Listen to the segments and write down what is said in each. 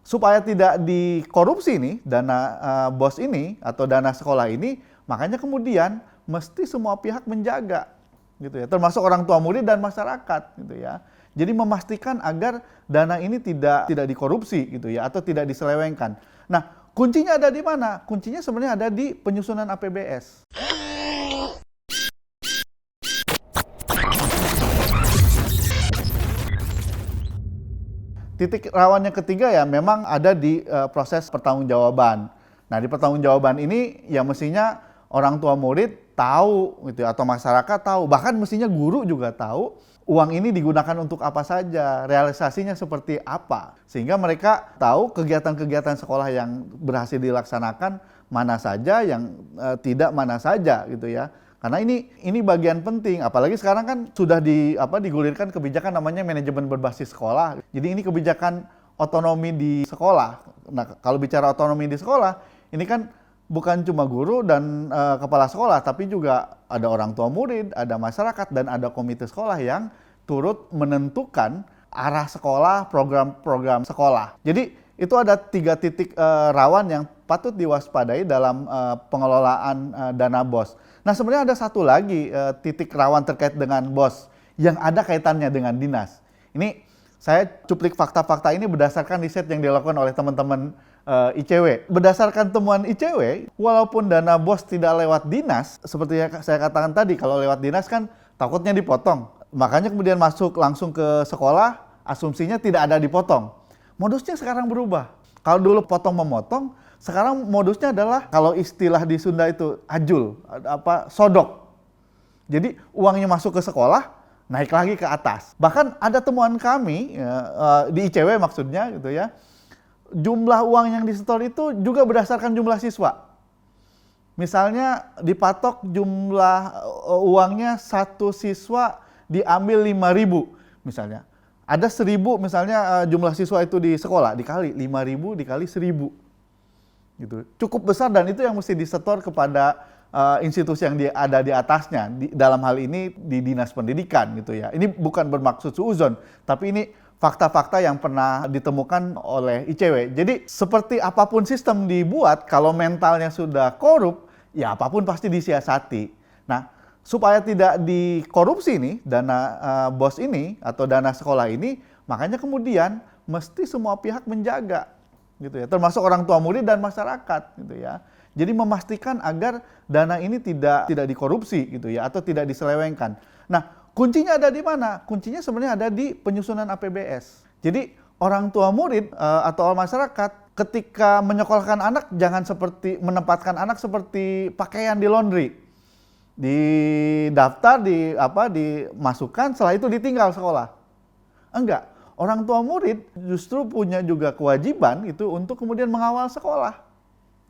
supaya tidak dikorupsi nih dana BOS ini atau dana sekolah ini, makanya kemudian mesti semua pihak menjaga gitu ya, termasuk orang tua murid dan masyarakat gitu ya. Jadi memastikan agar dana ini tidak dikorupsi gitu ya, atau tidak diselewengkan. Nah, kuncinya ada di mana? Kuncinya sebenarnya ada di penyusunan APBS. Titik rawan yang ketiga ya memang ada di proses pertanggungjawaban. Nah, di pertanggungjawaban ini ya mestinya orang tua murid tahu gitu atau masyarakat tahu, bahkan mestinya guru juga tahu uang ini digunakan untuk apa saja, realisasinya seperti apa. Sehingga mereka tahu kegiatan-kegiatan sekolah yang berhasil dilaksanakan mana saja, yang tidak mana saja gitu ya. Karena ini bagian penting, apalagi sekarang kan sudah digulirkan kebijakan namanya manajemen berbasis sekolah. Jadi ini kebijakan otonomi di sekolah. Nah, kalau bicara otonomi di sekolah, ini kan bukan cuma guru dan kepala sekolah, tapi juga ada orang tua murid, ada masyarakat, dan ada komite sekolah yang turut menentukan arah sekolah, program-program sekolah. Jadi itu ada 3 titik rawan yang patut diwaspadai dalam pengelolaan dana BOS. Nah, sebenarnya ada satu lagi titik rawan terkait dengan BOS yang ada kaitannya dengan dinas. Ini saya cuplik fakta-fakta ini berdasarkan riset yang dilakukan oleh teman-teman ICW. Berdasarkan temuan ICW, walaupun dana BOS tidak lewat dinas, seperti yang saya katakan tadi, kalau lewat dinas kan takutnya dipotong. Makanya kemudian masuk langsung ke sekolah, asumsinya tidak ada dipotong. Modusnya sekarang berubah. Kalau dulu potong-memotong, sekarang modusnya adalah kalau istilah di Sunda itu ajul, sodok. Jadi uangnya masuk ke sekolah, naik lagi ke atas. Bahkan ada temuan kami di ICW maksudnya gitu ya. Jumlah uang yang disetor itu juga berdasarkan jumlah siswa. Misalnya dipatok jumlah uangnya satu siswa diambil 5.000 misalnya. Ada 1.000 misalnya jumlah siswa itu di sekolah, dikali 5.000 dikali 1.000. Gitu. Cukup besar dan itu yang mesti disetor kepada institusi yang ada di atasnya, dalam hal ini di Dinas Pendidikan gitu ya. Ini bukan bermaksud suuzon, tapi ini fakta-fakta yang pernah ditemukan oleh ICW. Jadi seperti apapun sistem dibuat, kalau mentalnya sudah korup, ya apapun pasti disiasati. Nah, supaya tidak dikorupsi nih dana BOS ini atau dana sekolah ini, makanya kemudian mesti semua pihak menjaga gitu ya, termasuk orang tua murid dan masyarakat gitu ya. Jadi memastikan agar dana ini tidak dikorupsi gitu ya, atau tidak diselewengkan. Nah, kuncinya ada di mana? Kuncinya sebenarnya ada di penyusunan APBS. Jadi orang tua murid atau masyarakat ketika menyekolahkan anak jangan seperti menempatkan anak seperti pakaian di laundry. Didaftar, dimasukkan, setelah itu ditinggal sekolah. Enggak. Orang tua murid justru punya juga kewajiban itu untuk kemudian mengawal sekolah,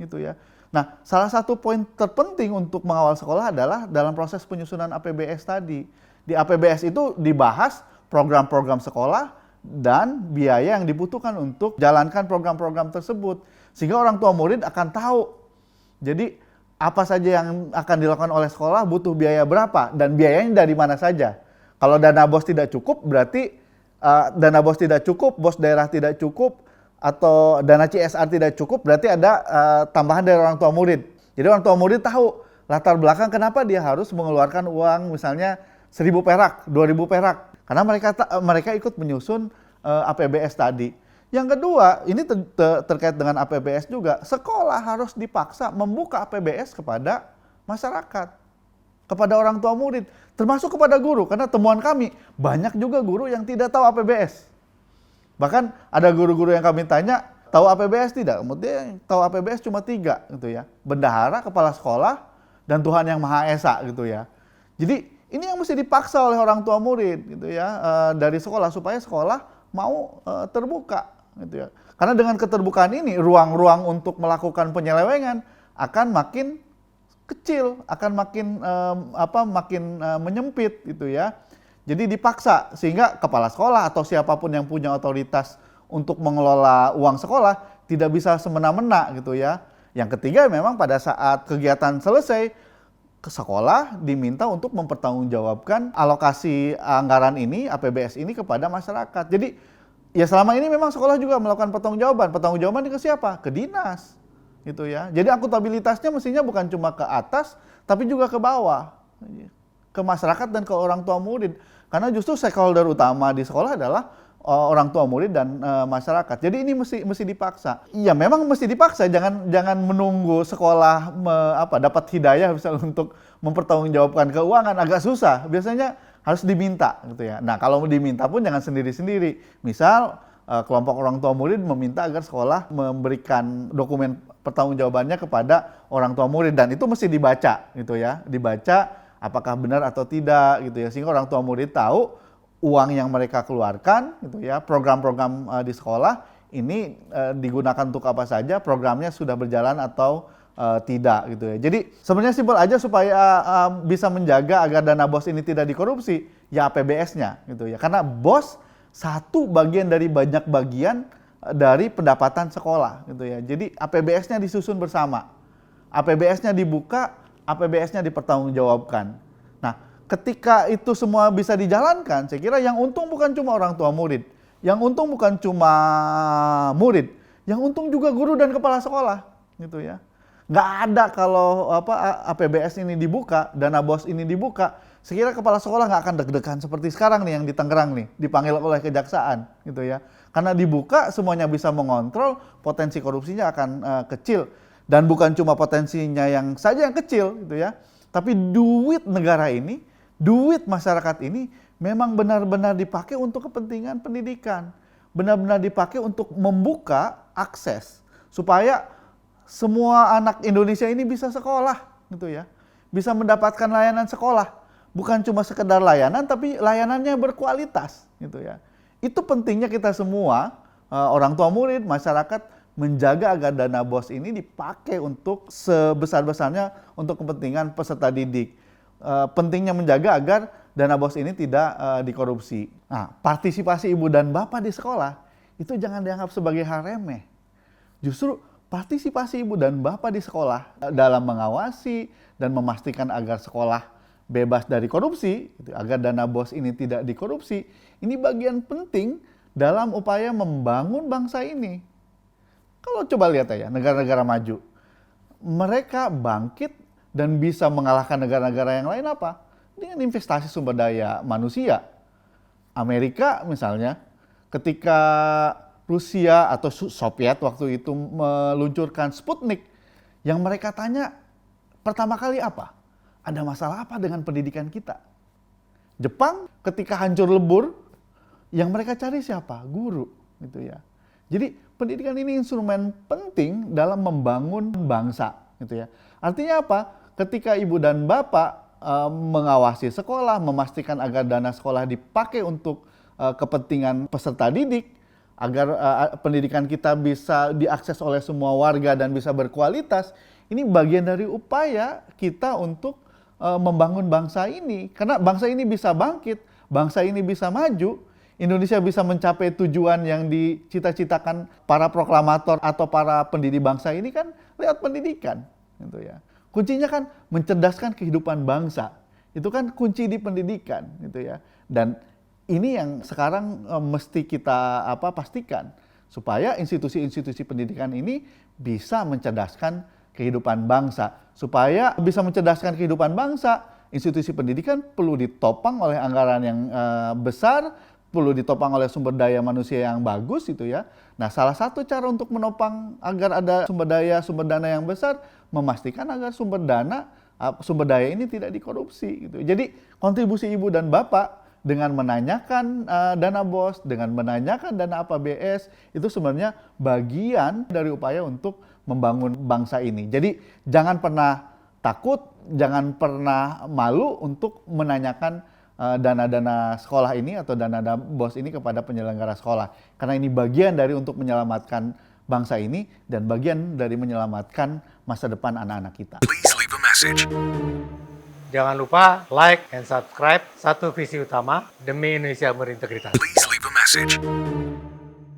gitu ya. Nah, salah satu poin terpenting untuk mengawal sekolah adalah dalam proses penyusunan APBS tadi. Di APBS itu dibahas program-program sekolah dan biaya yang dibutuhkan untuk jalankan program-program tersebut, sehingga orang tua murid akan tahu. Jadi apa saja yang akan dilakukan oleh sekolah butuh biaya berapa dan biayanya dari mana saja. Kalau dana BOS tidak cukup berarti dana BOS tidak cukup, BOS daerah tidak cukup, atau dana CSR tidak cukup, berarti ada tambahan dari orang tua murid. Jadi orang tua murid tahu latar belakang kenapa dia harus mengeluarkan uang misalnya 1.000 perak, 2.000 perak. Karena mereka ikut menyusun APBS tadi. Yang kedua, ini terkait dengan APBS juga, sekolah harus dipaksa membuka APBS kepada masyarakat, kepada orang tua murid, termasuk kepada guru. Karena temuan kami, banyak juga guru yang tidak tahu APBS. Bahkan ada guru-guru yang kami tanya, tahu APBS tidak? Kemudian tahu APBS cuma 3 gitu ya. Bendahara, kepala sekolah, dan Tuhan Yang Maha Esa gitu ya. Jadi ini yang mesti dipaksa oleh orang tua murid gitu ya, dari sekolah supaya sekolah mau terbuka gitu ya. Karena dengan keterbukaan ini ruang-ruang untuk melakukan penyelewengan akan makin kecil, akan makin menyempit gitu ya. Jadi dipaksa sehingga kepala sekolah atau siapapun yang punya otoritas untuk mengelola uang sekolah tidak bisa semena-mena gitu ya. Yang ketiga memang pada saat kegiatan selesai, ke sekolah diminta untuk mempertanggungjawabkan alokasi anggaran ini, APBS ini kepada masyarakat. Jadi Ya selama ini memang sekolah juga melakukan pertanggungjawaban. Pertanggungjawaban ke siapa? Ke dinas, gitu ya. Jadi akuntabilitasnya mestinya bukan cuma ke atas, tapi juga ke bawah, ke masyarakat dan ke orang tua murid. Karena justru stakeholder utama di sekolah adalah orang tua murid dan masyarakat. Jadi ini mesti dipaksa. Iya, memang mesti dipaksa. Jangan menunggu sekolah dapat hidayah misalnya untuk mempertanggungjawabkan keuangan, agak susah. Biasanya harus diminta gitu ya. Nah, kalau diminta pun jangan sendiri-sendiri. Misal kelompok orang tua murid meminta agar sekolah memberikan dokumen pertanggungjawabannya kepada orang tua murid, dan itu mesti dibaca gitu ya. Dibaca apakah benar atau tidak gitu ya, sehingga orang tua murid tahu uang yang mereka keluarkan gitu ya, program-program di sekolah ini digunakan untuk apa saja, programnya sudah berjalan atau tidak gitu ya. Jadi sebenarnya simpel aja supaya bisa menjaga agar dana BOS ini tidak dikorupsi, ya APBS-nya gitu ya. Karena BOS satu bagian dari banyak bagian dari pendapatan sekolah gitu ya. Jadi APBS-nya disusun bersama. APBS-nya dibuka, APBS-nya dipertanggungjawabkan. Nah, ketika itu semua bisa dijalankan, saya kira yang untung bukan cuma orang tua murid, yang untung bukan cuma murid, yang untung juga guru dan kepala sekolah gitu ya. Nggak ada kalau APBS ini dibuka, dana BOS ini dibuka, sekira kepala sekolah nggak akan deg-degan seperti sekarang nih yang di Tangerang nih, dipanggil oleh kejaksaan gitu ya. Karena dibuka semuanya bisa mengontrol, potensi korupsinya akan kecil. Dan bukan cuma potensinya yang saja yang kecil gitu ya, tapi duit negara ini, duit masyarakat ini memang benar-benar dipakai untuk kepentingan pendidikan. Benar-benar dipakai untuk membuka akses supaya semua anak Indonesia ini bisa sekolah gitu ya. Bisa mendapatkan layanan sekolah. Bukan cuma sekedar layanan, tapi layanannya berkualitas gitu ya. Itu pentingnya kita semua, orang tua murid, masyarakat, menjaga agar dana BOS ini dipakai untuk sebesar-besarnya untuk kepentingan peserta didik. Pentingnya menjaga agar dana BOS ini tidak dikorupsi. Nah, partisipasi ibu dan bapak di sekolah itu jangan dianggap sebagai hal remeh. Justru partisipasi ibu dan bapak di sekolah dalam mengawasi dan memastikan agar sekolah bebas dari korupsi, agar dana BOS ini tidak dikorupsi, ini bagian penting dalam upaya membangun bangsa ini. Kalau coba lihat aja negara-negara maju, mereka bangkit dan bisa mengalahkan negara-negara yang lain apa? Dengan investasi sumber daya manusia. Amerika misalnya, ketika Rusia atau Soviet waktu itu meluncurkan Sputnik, yang mereka tanya pertama kali apa? Ada masalah apa dengan pendidikan kita? Jepang ketika hancur lebur, yang mereka cari siapa? Guru, gitu ya. Jadi pendidikan ini instrumen penting dalam membangun bangsa, gitu ya. Artinya apa? Ketika ibu dan bapak mengawasi sekolah, memastikan agar dana sekolah dipakai untuk kepentingan peserta didik, agar pendidikan kita bisa diakses oleh semua warga dan bisa berkualitas, ini bagian dari upaya kita untuk membangun bangsa ini. Karena bangsa ini bisa bangkit, bangsa ini bisa maju, Indonesia bisa mencapai tujuan yang dicita-citakan para proklamator atau para pendiri bangsa ini kan lewat pendidikan, gitu ya. Kuncinya kan mencerdaskan kehidupan bangsa. Itu kan kunci di pendidikan, gitu ya. Dan ini yang sekarang mesti kita pastikan supaya institusi-institusi pendidikan ini bisa mencerdaskan kehidupan bangsa. Supaya bisa mencerdaskan kehidupan bangsa, institusi pendidikan perlu ditopang oleh anggaran yang besar, perlu ditopang oleh sumber daya manusia yang bagus gitu ya. Nah, salah satu cara untuk menopang agar ada sumber dana yang besar, memastikan agar sumber daya ini tidak dikorupsi gitu. Jadi kontribusi ibu dan bapak dengan menanyakan dana BOS, dengan menanyakan dana APBS, itu sebenarnya bagian dari upaya untuk membangun bangsa ini. Jadi jangan pernah takut, jangan pernah malu untuk menanyakan dana-dana sekolah ini atau dana BOS ini kepada penyelenggara sekolah. Karena ini bagian dari untuk menyelamatkan bangsa ini dan bagian dari menyelamatkan masa depan anak-anak kita. Please leave a message. Jangan lupa like and subscribe Satu Visi Utama demi Indonesia berintegritas. Please leave a message.